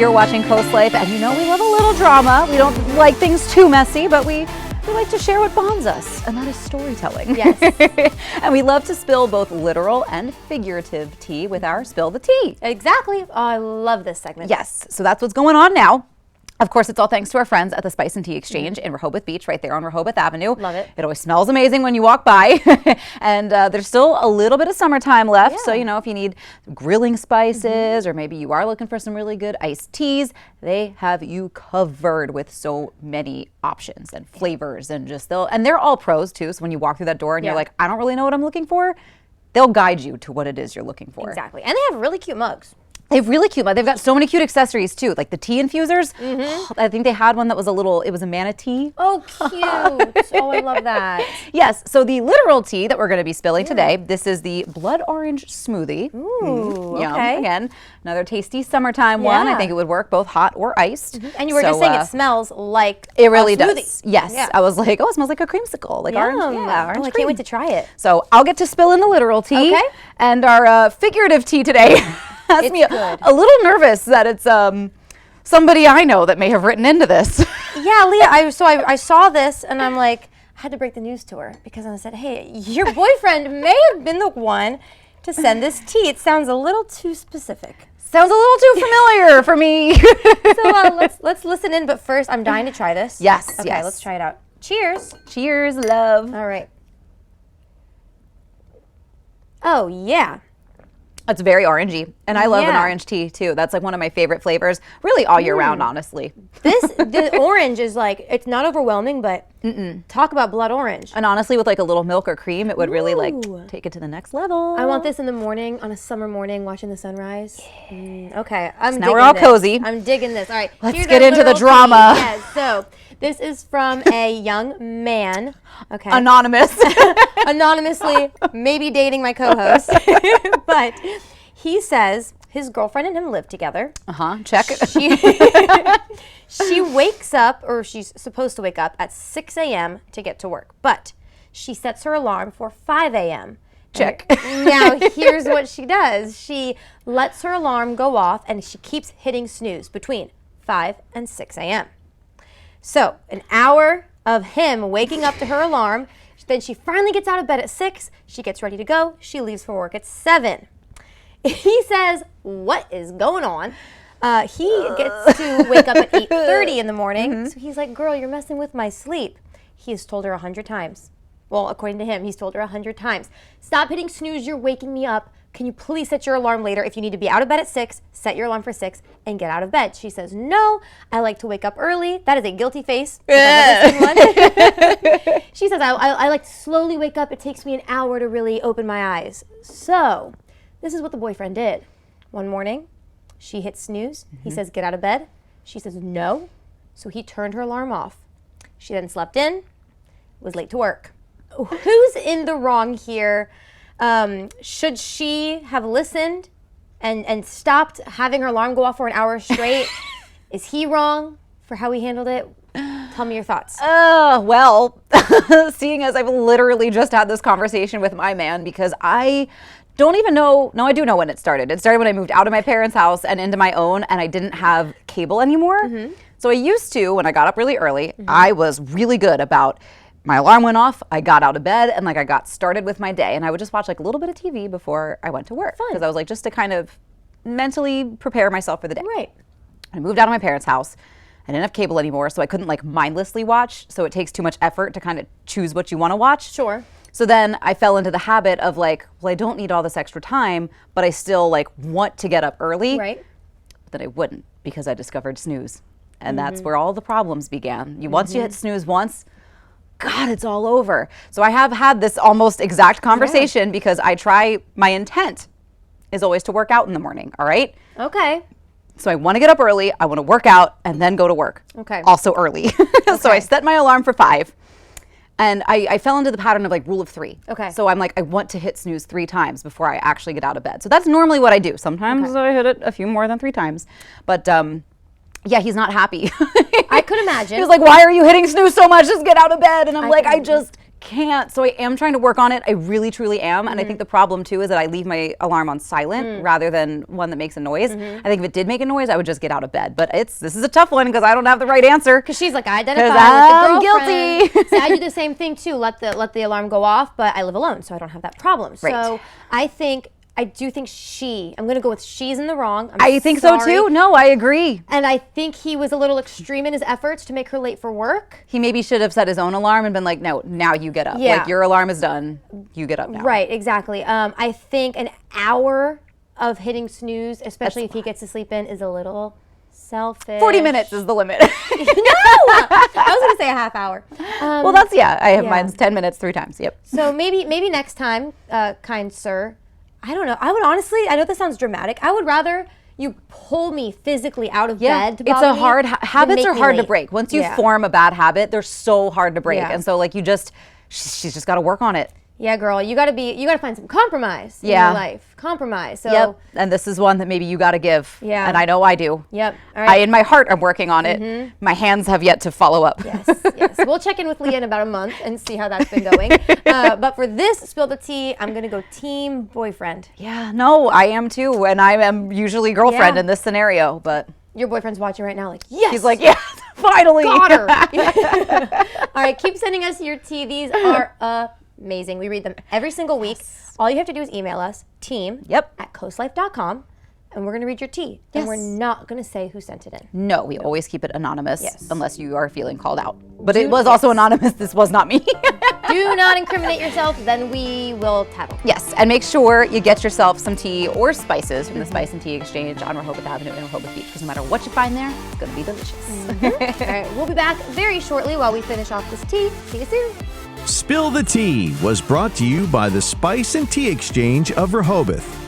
You're watching CoastLife, and you know we love a little drama. We don't like things too messy, but we like to share what bonds us, and that is storytelling. Yes. And we love to spill both literal and figurative tea with our Spill the Tea. Exactly. Oh, I love this segment. Yes, so that's what's going on now. Of course, it's all thanks to our friends at the Spice and Tea Exchange in Rehoboth Beach, right there on Rehoboth Avenue. Love it. It always smells amazing when you walk by. And there's still a little bit of summertime left. So, you know, if you need grilling spices or maybe you are looking for some really good iced teas, they have you covered with so many options and flavors and and they're all pros too. So when you walk through that door and you're like, I don't really know what I'm looking for, they'll guide you to what it is you're looking for. Exactly. And they have really cute mugs. They have really cute, they've got so many cute accessories too, like the tea infusers. I think they had one that was it was a manatee. Oh, cute. Oh, I love that. Yes, so the literal tea that we're going to be spilling today, this is the Blood Orange Smoothie. Ooh, Yum. okay. Again, another tasty summertime one. I think it would work both hot or iced. And you were just saying it smells like it really a smoothie. does. Yes, I was like, oh, it smells like a creamsicle, like orange. Yeah, orange I cream. can't wait to try it. So I'll get to spill in the literal tea. Okay. And our figurative tea today has me a little nervous that it's somebody I know that may have written into this. Yeah, Leah, I saw this and I'm like, I had to break the news to her because I said, hey, your boyfriend may have been the one to send this tea. It sounds a little too specific. Sounds a little too familiar for me. So let's listen in, but first I'm dying to try this. Yes, okay, yes. Let's try it out. Cheers. Cheers, love. All right. Oh, yeah. It's very orangey, and I love an orange tea too. That's like one of my favorite flavors, really all year round, honestly. The orange is like, it's not overwhelming, but talk about blood orange. And honestly, with like a little milk or cream, it would really like take it to the next level. I want this in the morning, on a summer morning, watching the sunrise. Okay, I'm now we're all cozy. I'm digging this. All right, let's get into the drama. Yes, so this is from a young man. Okay. Anonymous. Anonymously, maybe dating my co-host. But he says his girlfriend and him live together. Check. She wakes up, or she's supposed to wake up at 6 a.m. to get to work. But she sets her alarm for 5 a.m. Check. Now, here's what she does. She lets her alarm go off, and she keeps hitting snooze between 5 and 6 a.m. So an hour of him waking up to her alarm. Then she finally gets out of bed at 6. She gets ready to go. She leaves for work at 7. He says, what is going on? He gets to wake up at 8:30 in the morning. So he's like, girl, you're messing with my sleep. He has told her 100 times. Well, according to him, he's told her 100 times. Stop hitting snooze. You're waking me up. Can you please set your alarm later? If you need to be out of bed at 6, set your alarm for 6 and get out of bed. She says, no, I like to wake up early. That is a guilty face. She says, I like to slowly wake up. It takes me an hour to really open my eyes. So this is what the boyfriend did. One morning, she hit snooze. He says, get out of bed. She says, no. So he turned her alarm off. She then slept in, was late to work. Who's in the wrong here? Should she have listened and stopped having her alarm go off for an hour straight? Is he wrong for how he handled it? Tell me your thoughts. Well, seeing as I've literally just had this conversation with my man, because I don't even know, no, I do know when it started. It started when I moved out of my parents' house and into my own, and I didn't have cable anymore. So I used to, when I got up really early, I was really good about my alarm went off, I got out of bed, and like I got started with my day, and I would just watch like a little bit of TV before I went to work. Because I was like, just to kind of mentally prepare myself for the day. Right. I moved out of my parents' house. I didn't have cable anymore, so I couldn't like mindlessly watch. So it takes too much effort to kind of choose what you want to watch. Sure. So then I fell into the habit of like, well, I don't need all this extra time, but I still like want to get up early. Right. But then I wouldn't, because I discovered snooze. And that's where all the problems began. Once you hit snooze once, God, it's all over. So I have had this almost exact conversation because my intent is always to work out in the morning, all right? Okay. So I want to get up early, I want to work out, and then go to work. Okay. Also early. So I set my alarm for 5. And I fell into the pattern of like rule of 3. Okay. So I'm like, I want to hit snooze 3 times before I actually get out of bed. So that's normally what I do. Sometimes I hit it a few more than 3 times. But yeah, he's not happy. I could imagine. He was like, why are you hitting snooze so much? Just get out of bed. And I'm like, I just can't. So I am trying to work on it. I really, truly am. And I think the problem too is that I leave my alarm on silent rather than one that makes a noise. I think if it did make a noise, I would just get out of bed. But this is a tough one because I don't have the right answer. Because she's like, I identify with I'm the girlfriend. guilty. See, I do the same thing too. Let the alarm go off, but I live alone, so I don't have that problem. Right. So I do think I'm going to go with she's in the wrong. I think so too. No, I agree. And I think he was a little extreme in his efforts to make her late for work. He maybe should have set his own alarm and been like, no, now you get up. Yeah. Like, your alarm is done. You get up now. Right, exactly. I think an hour of hitting snooze, especially if he gets to sleep in, is a little selfish. 40 minutes is the limit. No! I was going to say a half hour. Well, I have mine's 10 minutes 3 times. Yep. So maybe next time, kind sir, I don't know. I would honestly, I know this sounds dramatic. I would rather you pull me physically out of bed to bother It's a hard, habits are hard to late. break. Once you form a bad habit, they're so hard to break. Yeah. And so like she's just got to work on it. Yeah, girl, you gotta find some compromise in your life. Compromise. So And this is one that maybe you got to give. Yeah. And I know I do. Yep. All I, right. in my heart, am working on it. My hands have yet to follow up. Yes. We'll check in with Leah in about a month and see how that's been going. But for this Spill the Tea, I'm gonna go team boyfriend. Yeah, no, I am too. And I am usually girlfriend in this scenario, but. Your boyfriend's watching right now like, yes! He's like, yes, finally. Got her. All right, keep sending us your tea. These are amazing. We read them every single week. All you have to do is email us, team@coastlife.com, and we're going to read your tea. And we're not going to say who sent it in. No, we always keep it anonymous unless you are feeling called out. But it was also anonymous. This was not me. Do not incriminate yourself, then we will tattle. Yes, and make sure you get yourself some tea or spices from the Spice and Tea Exchange on Rehoboth Avenue in Rehoboth Beach, because no matter what you find there, it's going to be delicious. All right, we'll be back very shortly while we finish off this tea. See you soon. Spill the Tea was brought to you by the Spice and Tea Exchange of Rehoboth.